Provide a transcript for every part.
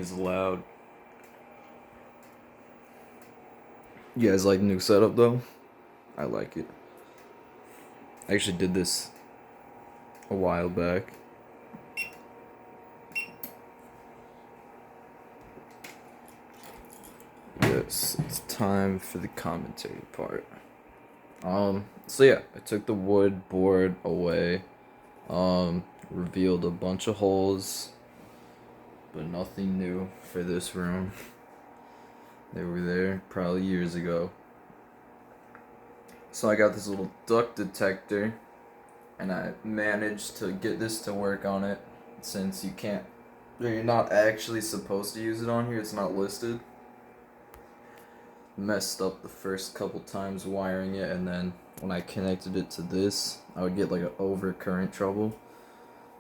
is loud. You guys like the new setup though? I like it. I actually did this a while back. Yes, it's time for the commentary part. So yeah, I took the wood board away. Revealed a bunch of holes, but nothing new for this room. They were there probably years ago. So I got this little duct detector, and I managed to get this to work on it, since you're not actually supposed to use it on here, it's not listed. Messed up the first couple times wiring it, and then when I connected it to this, I would get like an overcurrent trouble.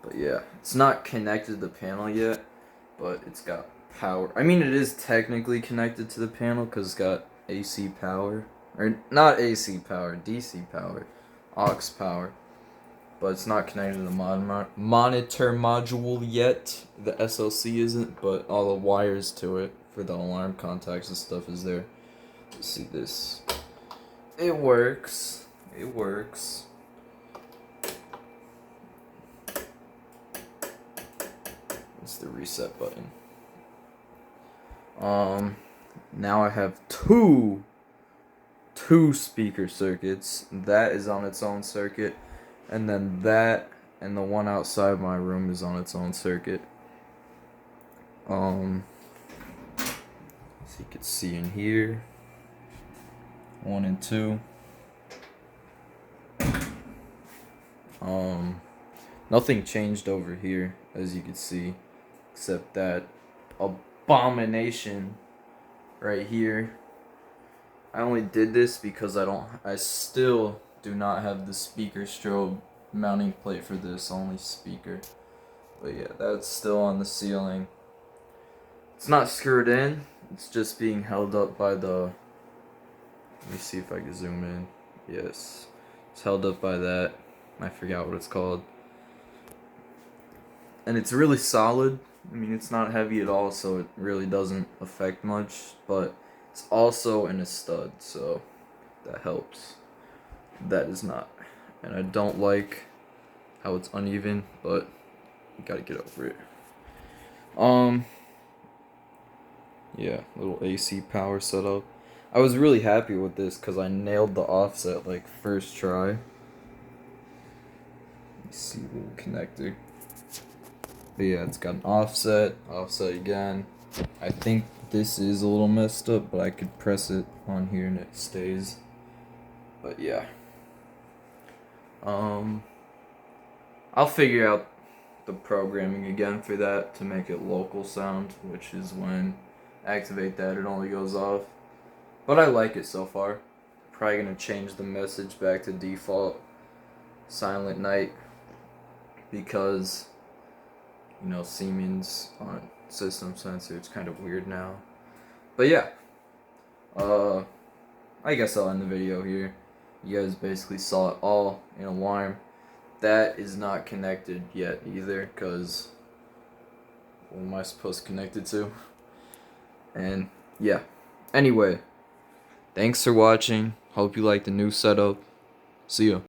But yeah, it's not connected to the panel yet, but it's got power. I mean, it is technically connected to the panel because it's got AC power. Or not AC power, DC power. Aux power. But it's not connected to the monitor module yet. The SLC isn't, but all the wires to it for the alarm contacts and stuff is there. Let's see this. It works. It works. It's the reset button. Now I have two speaker circuits. That is on its own circuit, and then that and the one outside my room is on its own circuit. So you can see in here, 1 and 2. Nothing changed over here, as you can see, except that abomination right here. I only did this because I still do not have the speaker strobe mounting plate for this, only speaker. But yeah, that's still on the ceiling. It's not screwed in, it's just being held up by the, let me see if I can zoom in. Yes, it's held up by that. I forgot what it's called. And it's really solid. I mean, it's not heavy at all, so it really doesn't affect much, but it's also in a stud, so that helps. That is not. And I don't like how it's uneven, but you gotta get over it. Yeah, little AC power setup. I was really happy with this because I nailed the offset like first try. Let me see, little connector. But yeah, it's got an offset again. I think this is a little messed up, but I could press it on here and it stays. But yeah. I'll figure out the programming again for that to make it local sound, which is when activate that it only goes off. But I like it so far. Probably gonna change the message back to default Silent Night because, you know, Siemens on system sensor, it's kind of weird now. But yeah, I guess I'll end the video here. You guys basically saw it all in alarm. That is not connected yet either, because what am I supposed to connect it to? And yeah, anyway, thanks for watching. Hope you like the new setup. See ya.